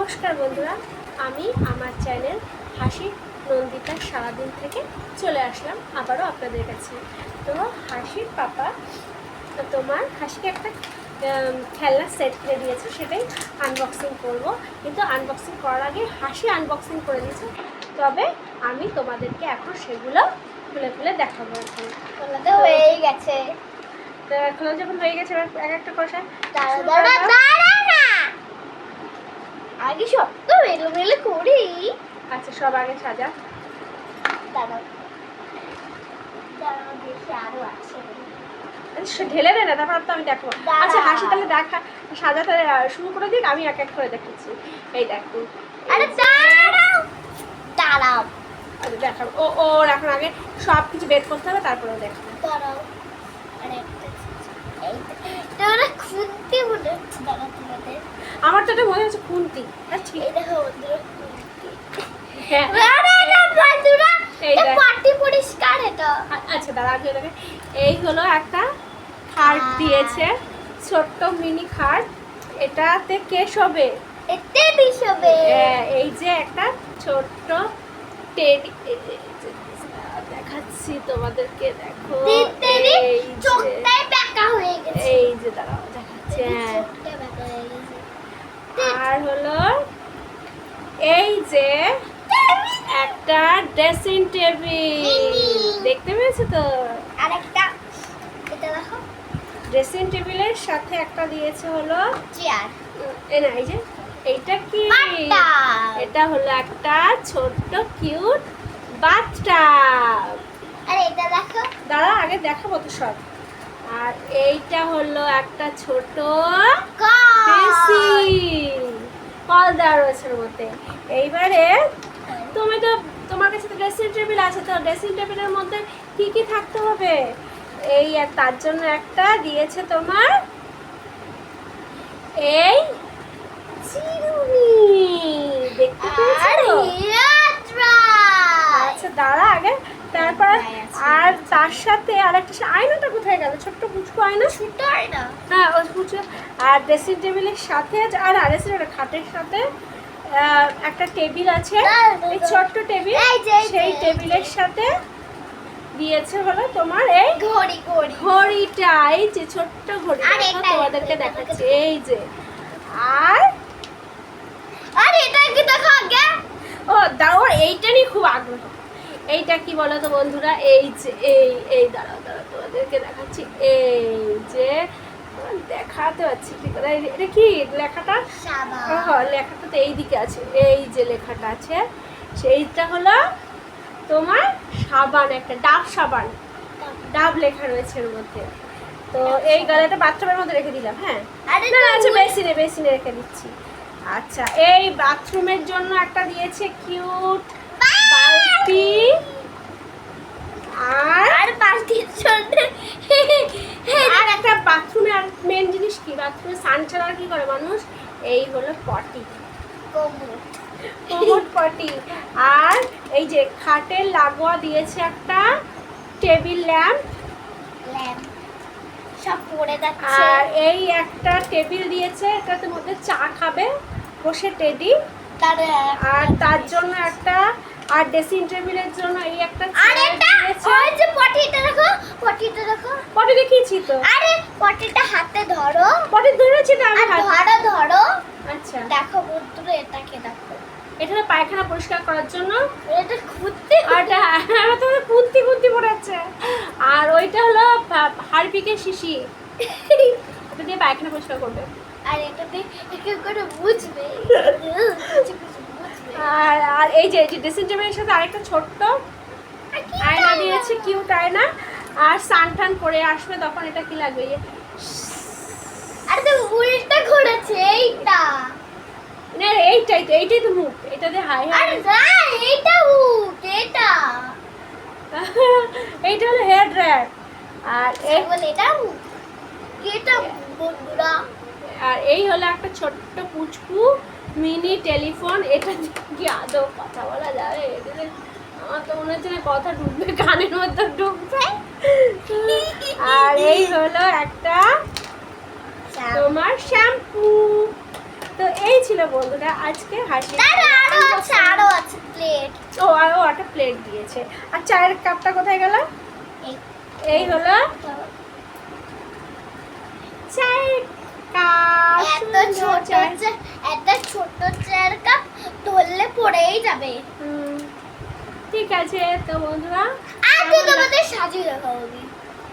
নমস্কার বন্ধুরা, আমি আমার চ্যানেল হাসি নন্দিতা সারাদিন থেকে চলে আসলাম আবারও আপনাদের কাছে। তো হাসির পাপা তোমার হাসিকে একটা খেলনা সেট কিনে দিয়েছে, সেটাই আনবক্সিং করব। কিন্তু আনবক্সিং করার আগে হাসি আনবক্সিং করে দিয়েছে, তবে আমি তোমাদেরকে এখন সেগুলো খুলে খুলে দেখাবো। তো হয়েই গেছে। তো এখন যখন হয়ে গেছে এবার এক একটা কথা আগে সব তো এলোমেলো করি। আচ্ছা, সব আগে সাজা। দাঁড়াও দাঁড়াও, দেখি আরো আছে। ঢেলে দে না, তারপর তো আমি দেখো। আচ্ছা হাসি তাহলে দেখা সাজাতে শুরু করে দিক, আমি এক এক করে দেখাচ্ছি। এই দেখো, আরে দাঁড়াও দাঁড়াও আচ্ছা দেখাবো। ওর এখন আগে সব কিছু বের করতে হবে, তারপরে দেখাবো। দাঁড়াও। আরে তোরা খুঁজতে মনে হচ্ছে। দাঁড়াও তোমাদের, আমার তো এটা মনে হচ্ছে খুন্তি। ঠিক, এই দেখো বন্ধুরা, খুঁজতে। হ্যাঁ বন্ধুরা এই এটা দেখ। পাটি পরিষ্কার এটা। আচ্ছা দাঁড়া, আগে দেখে। এই হলো একটা খাট দিয়েছে, ছোট্ট মিনি খাট। এটাতে কে শোবে? এতে দিশবে। এই যে একটা ছোট্ট টেডি, দেখাচ্ছি তোমাদেরকে, দেখো। তেরি এই যে, চোখটাই বেঁকা হয়ে গেছে। এই যে দাঁড়াও দেখাচ্ছি। হ্যাঁ, চোখটা বেঁকা হয়ে গেছে। আর হলো এই যে একটা ড্রেসিং টেবিল, দেখতে পেয়েছো তো? আরেকটা এটা দেখো, ড্রেসিং টেবিলের সাথে একটা দিয়েছে হলো চেয়ার। না, এই যে এইটা কি? এটা হলো একটা ছোট্ট কিউট বাথটাব। আর এটা দেখো, দাঁড়া আগে দেখাবো তো সব। আর এইটা হলো একটা ছোট বেসিন, কল দেওয়া রয়েছে ওর মধ্যে। এইবারে তুমি তো, তোমার কাছে তো ড্রেসিং টেবিল আছে, তো ড্রেসিং টেবিলের মধ্যে কি কি থাকতে হবে? এই আর তার জন্য একটা দিয়েছে তোমার এই চিরুনি, দেখতে পেয়েছো? আচ্ছা দাঁড়া আগে, তারপর আর তার সাথে আরেকটা আয়নাটা কোথায় গেল? ছোট্ট কুচকু আয়না। ছোট আয়না। হ্যাঁ ওই কুচু। আর ড্রেসিং টেবিলের সাথে আর ড্রেসিং খাটের সাথে একটা টেবিল আছে, এই ছোট্ট টেবিল। সেই টেবিলের সাথে দিয়েছে হলো তোমার এই ঘড়িটা, এই যে ছোট্ট ঘড়ি, তোমাদেরকে দেখাচ্ছি। এই যে আর এটা কি দেখো আগে। ও দাও, এইটা নিয়ে খুব আগ্রহ। এইটা কি বলো তো বন্ধুরা? এই যে এই দাঁড়াও তোমাদেরকে দেখাচ্ছি। এই যে দেখাতে পাচ্ছি কি করে, এটা কি লেখাটা? লেখাটা তো এইদিকে আছে, এই যে লেখাটা আছে সেইটা হলো তোমার সাবান, একটা ডাব সাবান, ডাব লেখা রয়েছে এর মধ্যে। তো এই গালাটা বাথরুমের মধ্যে রেখে দিলাম। হ্যাঁ না, আচ্ছা বেসিনে রেখে দিচ্ছি। আচ্ছা এই বাথরুমের জন্য একটা দিয়েছে কিউট বালতি। আর বালতির জন্য আর একটা বাথরুমে আর মেন জিনিস কি, বাথরুমে স্নান ছাড়া কি করে মানুষ? এই হলো পটি, কোমোড পটি। আর এই যে খাটের লাগোয়া দিয়েছে একটা টেবিল ল্যাম্প, সব পড়ে যাচ্ছে। আর এই একটা টেবিল দিয়েছে, এটার মধ্যে চা খাবে বসে টেডি। আর তার জন্য একটা, আর ড্রেসিং টেবিলের জন্য এই একটা চেয়ার দিয়েছে। ওই যে পটিটা দেখো, পটিটা দেখো। পটি দেখিয়েছি তো। আরে পটিটা হাতে ধরো। পটি ধরেছি না আমি হাতে। ধরো। আচ্ছা দেখো বন্ধুরা, এটাকে দেখো। এটা পায়খানা পরিষ্কার করার জন্য। এটা খুঁজতে আর আমার তো কুন্তি পড়াচ্ছে। আর ওইটা হলো হারপিকের শিশি, এটা দিয়ে পায়খানা পরিষ্কার করবে। আর এটাতে একে করে বুঝবে। আর এই যে ড্রেসিং টেবিলের সাথে আরেকটা ছোট্ট আয়না দিয়েছে, কিউট আয়না। আর সানটান করে আসবে তখন এটা কি লাগবে? আর তো উল্টা ঘুরেছে এইটা। না এইটাই তো মুখ, এটা দিয়ে হাই হাই। আরে না, এইটা উঠ, এটা এইটা হলো হেয়ার ড্রায়ার। আর এই বলে এটা উঠ, এটা বন্ধুরা। আর এই হলো একটা ছোট্ট পুচকু মিনি টেলিফোন। এটা কি আদৌ কথা বলা যাবে? এটাতে আমার তো মনে হচ্ছে না কথা ঢুকবে, কানের মধ্যে ঢুকবে। আর এই হলো একটা তোমার শ্যাম্পু। তো এই ছিল বন্ধুরা আজকে হাসি আরো আছে প্লেট। ও একটা প্লেট দিয়েছে। আর চায়ের কাপটা কোথায় গেল? এই হলো চায়ের কাপ। এত ছোট একটা ছোট চায়ের কাপ ধরলে পড়েই যাবে। ঠিক আছে তো বন্ধুরা, আর তুই তোমাদের সাজিয়ে দেখাবো।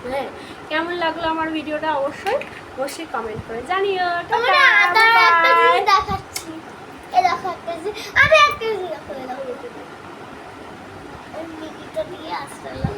হ্যাঁ কেমন লাগলো আমার ভিডিওটা অবশ্যই অবশ্যই কমেন্ট করে জানিও। আমরা আদা একটা জিনিস দেখাচ্ছি। এই দেখো একটা জিনিস, আমি একটা জিনিস দেখাবো। এই মিনিটা দিয়ে আসলাম।